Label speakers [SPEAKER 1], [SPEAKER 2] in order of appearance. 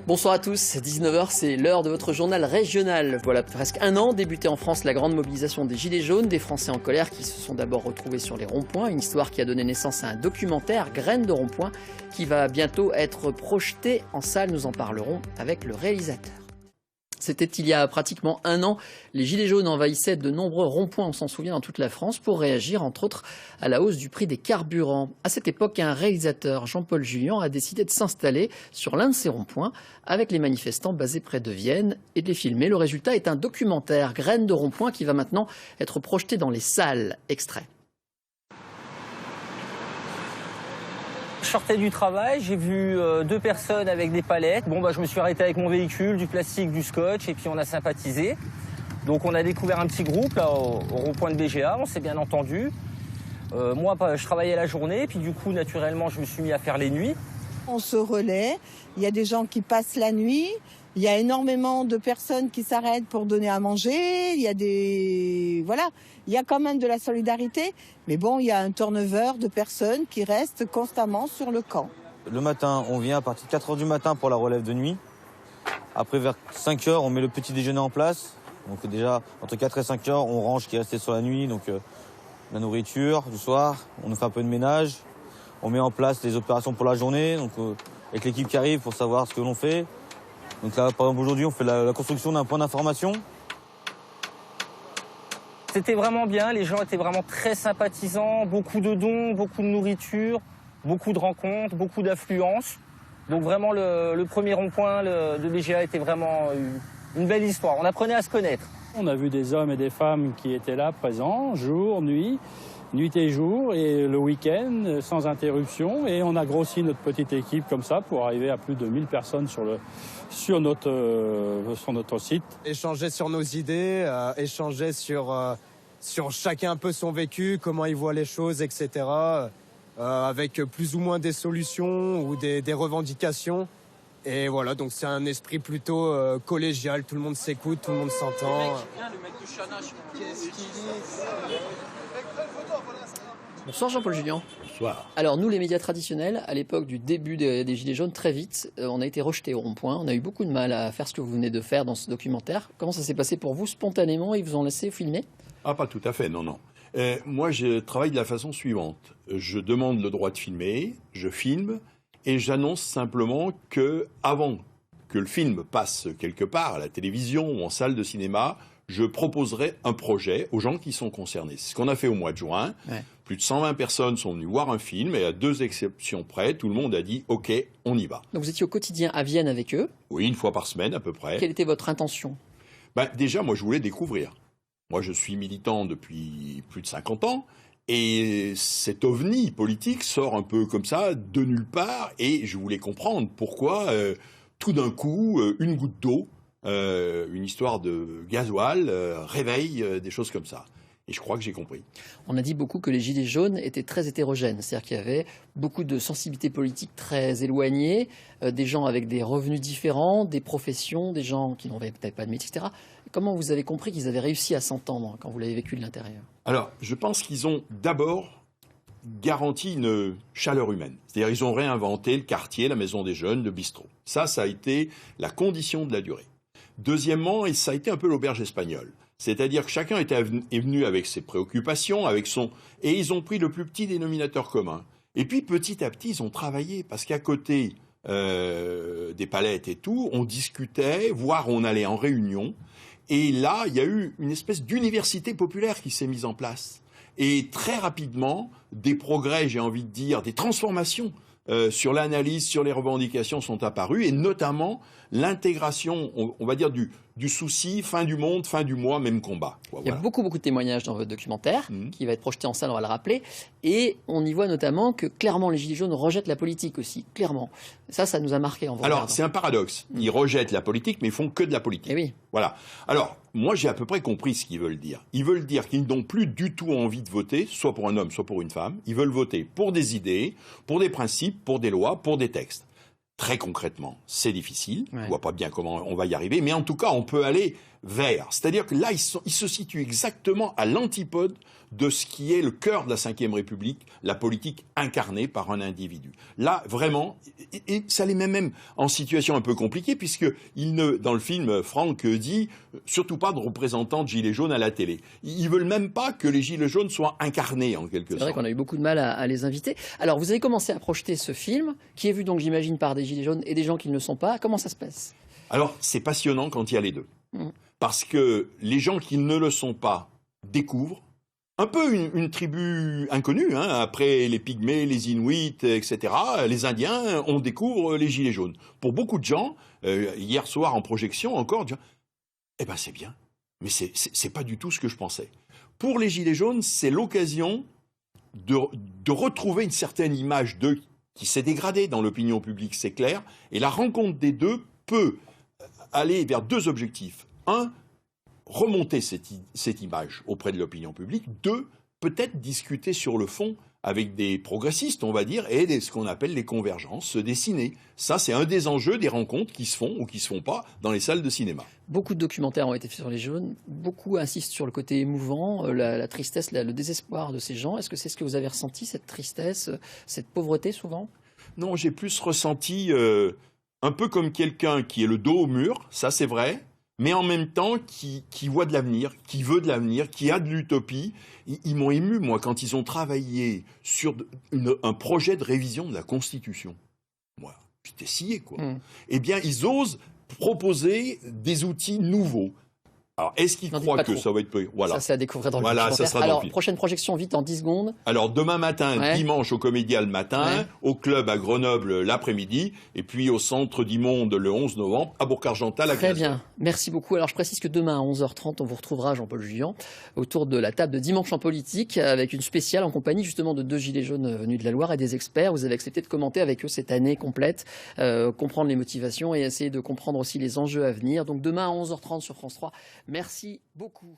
[SPEAKER 1] Bonsoir à tous, 19h, c'est l'heure de votre journal régional. Voilà presque un an, débuté en France la grande mobilisation des Gilets jaunes, des Français en colère qui se sont d'abord retrouvés sur les ronds-points. Une histoire qui a donné naissance à un documentaire, Graines de ronds-points, qui va bientôt être projeté en salle. Nous en parlerons avec le réalisateur. C'était il y a pratiquement un an. Les Gilets jaunes envahissaient de nombreux ronds-points, on s'en souvient, dans toute la France, pour réagir, entre autres, à la hausse du prix des carburants. À cette époque, un réalisateur, Jean-Paul Julian, a décidé de s'installer sur l'un de ces ronds-points avec les manifestants basés près de Vienne et de les filmer. Le résultat est un documentaire, Graines de ronds-points, qui va maintenant être projeté dans les salles. Extrait.
[SPEAKER 2] Je sortais du travail, j'ai vu deux personnes avec des palettes. Je me suis arrêté avec mon véhicule, du plastique, du scotch, et puis on a sympathisé. Donc on a découvert un petit groupe là, au rond-point de BGA, on s'est bien entendu. Moi, je travaillais la journée, puis du coup, naturellement, je me suis mis à faire les nuits.
[SPEAKER 3] On se relaie, il y a des gens qui passent la nuit, il y a énormément de personnes qui s'arrêtent pour donner à manger, il y a quand même de la solidarité, mais bon, il y a un turnover de personnes qui restent constamment sur le camp.
[SPEAKER 4] Le matin, on vient à partir de 4 h du matin pour la relève de nuit. Après, vers 5 h, on met le petit déjeuner en place. Donc déjà, entre 4 et 5 h, on range ce qui est resté sur la nuit, donc la nourriture du soir, on nous fait un peu de ménage. On met en place les opérations pour la journée, donc avec l'équipe qui arrive pour savoir ce que l'on fait. Donc là, par exemple, aujourd'hui, on fait la construction d'un point d'information.
[SPEAKER 2] C'était vraiment bien, les gens étaient vraiment très sympathisants, beaucoup de dons, beaucoup de nourriture, beaucoup de rencontres, beaucoup d'affluence. Donc vraiment, le premier rond-point de BGA était vraiment une belle histoire. On apprenait à se connaître.
[SPEAKER 5] On a vu des hommes et des femmes qui étaient là, présents, jour, nuit et jour, et le week-end, sans interruption. Et on a grossi notre petite équipe comme ça pour arriver à plus de 1000 personnes sur notre site.
[SPEAKER 6] Échanger sur nos idées, échanger sur chacun un peu son vécu, comment il voit les choses, etc. Avec plus ou moins des solutions ou des revendications. Et voilà, donc c'est un esprit plutôt collégial, tout le monde s'écoute, tout le monde s'entend.
[SPEAKER 1] Bonsoir Jean-Paul Julian.
[SPEAKER 7] Bonsoir.
[SPEAKER 1] Alors nous, les médias traditionnels, à l'époque du début des Gilets jaunes, très vite, on a été rejetés au rond-point. On a eu beaucoup de mal à faire ce que vous venez de faire dans ce documentaire. Comment ça s'est passé pour vous spontanément? Ils vous ont laissé filmer?
[SPEAKER 7] Ah, pas tout à fait, non. Moi, je travaille de la façon suivante. Je demande le droit de filmer, je filme, et j'annonce simplement que, avant que le film passe quelque part, à la télévision ou en salle de cinéma, je proposerai un projet aux gens qui sont concernés. C'est ce qu'on a fait au mois de juin. Ouais. Plus de 120 personnes sont venues voir un film, et à 2 exceptions près, tout le monde a dit « OK, on y va ».
[SPEAKER 1] Donc vous étiez au quotidien à Vienne avec eux?
[SPEAKER 7] Oui, une fois par semaine à peu près.
[SPEAKER 1] Quelle était votre intention?
[SPEAKER 7] Déjà, moi, je voulais découvrir. Moi, je suis militant depuis plus de 50 ans, et cet ovni politique sort un peu comme ça, de nulle part, et je voulais comprendre pourquoi, tout d'un coup, une goutte d'eau, une histoire de gasoil, réveille des choses comme ça. Et je crois que j'ai compris.
[SPEAKER 1] On a dit beaucoup que les Gilets jaunes étaient très hétérogènes. C'est-à-dire qu'il y avait beaucoup de sensibilités politiques très éloignées, des gens avec des revenus différents, des professions, des gens qui n'avaient peut-être pas de métier, etc. Comment vous avez compris qu'ils avaient réussi à s'entendre quand vous l'avez vécu de l'intérieur?
[SPEAKER 7] Alors, je pense qu'ils ont d'abord garanti une chaleur humaine. C'est-à-dire qu'ils ont réinventé le quartier, la maison des jeunes, le bistrot. Ça a été la condition de la durée. Deuxièmement, et ça a été un peu l'auberge espagnole. C'est-à-dire que chacun est venu avec ses préoccupations, et ils ont pris le plus petit dénominateur commun. Et puis petit à petit, ils ont travaillé, parce qu'à côté des palettes et tout, on discutait, voire on allait en réunion. Et là, il y a eu une espèce d'université populaire qui s'est mise en place. Et très rapidement, des progrès, j'ai envie de dire, des transformations sur l'analyse, sur les revendications sont apparues, et notamment l'intégration, on va dire, du souci, fin du monde, fin du mois, même combat.
[SPEAKER 1] Il y a beaucoup de témoignages dans votre documentaire, qui va être projeté en salle, on va le rappeler, et on y voit notamment que clairement les Gilets jaunes rejettent la politique aussi, clairement. Ça nous a marqué en vous regardant.
[SPEAKER 7] Alors, c'est un paradoxe. Ils rejettent la politique, mais ils font que de la politique.
[SPEAKER 1] Eh oui.
[SPEAKER 7] Voilà. Alors, moi, j'ai à peu près compris ce qu'ils veulent dire. Ils veulent dire qu'ils n'ont plus du tout envie de voter, soit pour un homme, soit pour une femme. Ils veulent voter pour des idées, pour des principes, pour des lois, pour des textes. Très concrètement, c'est difficile. Ouais. Je ne vois pas bien comment on va y arriver. Mais en tout cas, on peut aller vert. C'est-à-dire que là, ils se situent exactement à l'antipode de ce qui est le cœur de la Ve République, la politique incarnée par un individu. Là, vraiment, et ça les met même en situation un peu compliquée, puisque dans le film, Franck dit surtout pas de représentants de Gilets jaunes à la télé. Ils veulent même pas que les Gilets jaunes soient incarnés, en quelque sorte.
[SPEAKER 1] C'est vrai qu'on a eu beaucoup de mal à les inviter. Alors, vous avez commencé à projeter ce film, qui est vu donc, j'imagine, par des Gilets jaunes et des gens qui ne le sont pas. Comment ça se passe?
[SPEAKER 7] Alors, c'est passionnant quand il y a les deux. Parce que les gens qui ne le sont pas découvrent un peu une tribu inconnue, hein, après les Pygmées, les Inuits, etc., les Indiens, on découvre les Gilets jaunes. Pour beaucoup de gens, hier soir en projection encore, eh ben c'est bien, mais c'est pas du tout ce que je pensais. Pour les Gilets jaunes, c'est l'occasion de retrouver une certaine image d'eux qui s'est dégradée dans l'opinion publique, c'est clair, et la rencontre des deux peut aller vers deux objectifs. Un, remonter cette image auprès de l'opinion publique. Deux, peut-être discuter sur le fond avec des progressistes, on va dire, et ce qu'on appelle les convergences, se dessiner. Ça, c'est un des enjeux des rencontres qui se font ou qui se font pas dans les salles de cinéma.
[SPEAKER 1] Beaucoup de documentaires ont été faits sur les jaunes. Beaucoup insistent sur le côté émouvant, la tristesse, le désespoir de ces gens. Est-ce que c'est ce que vous avez ressenti, cette tristesse, cette pauvreté souvent?
[SPEAKER 7] Non, j'ai plus ressenti un peu comme quelqu'un qui est le dos au mur, ça c'est vrai, mais en même temps qui voit de l'avenir, qui veut de l'avenir, qui a de l'utopie. Ils m'ont ému, moi, quand ils ont travaillé sur un projet de révision de la Constitution. Moi, j'étais scié, quoi. Eh bien, ils osent proposer des outils nouveaux. Alors, est-ce qu'ils croient que ça va être... Voilà.
[SPEAKER 1] Ça, c'est à découvrir dans le
[SPEAKER 7] Voilà, ça sera dans
[SPEAKER 1] Alors,
[SPEAKER 7] le film.
[SPEAKER 1] prochaine projection, vite, en 10 secondes.
[SPEAKER 7] Alors, demain matin,
[SPEAKER 1] Ouais.
[SPEAKER 7] dimanche au Comédia le matin,
[SPEAKER 1] Ouais.
[SPEAKER 7] au Club à Grenoble l'après-midi, et puis au Centre du Monde le 11 novembre, à Bourg-Argental à 15h.
[SPEAKER 1] Très bien, merci beaucoup. Alors je précise que demain à 11h30, on vous retrouvera, Jean-Paul Juillan, autour de la table de Dimanche en politique, avec une spéciale en compagnie justement de 2 Gilets jaunes venus de la Loire et des experts. Vous avez accepté de commenter avec eux cette année complète, comprendre les motivations et essayer de comprendre aussi les enjeux à venir. Donc demain à 11h30 sur France 3. Merci beaucoup.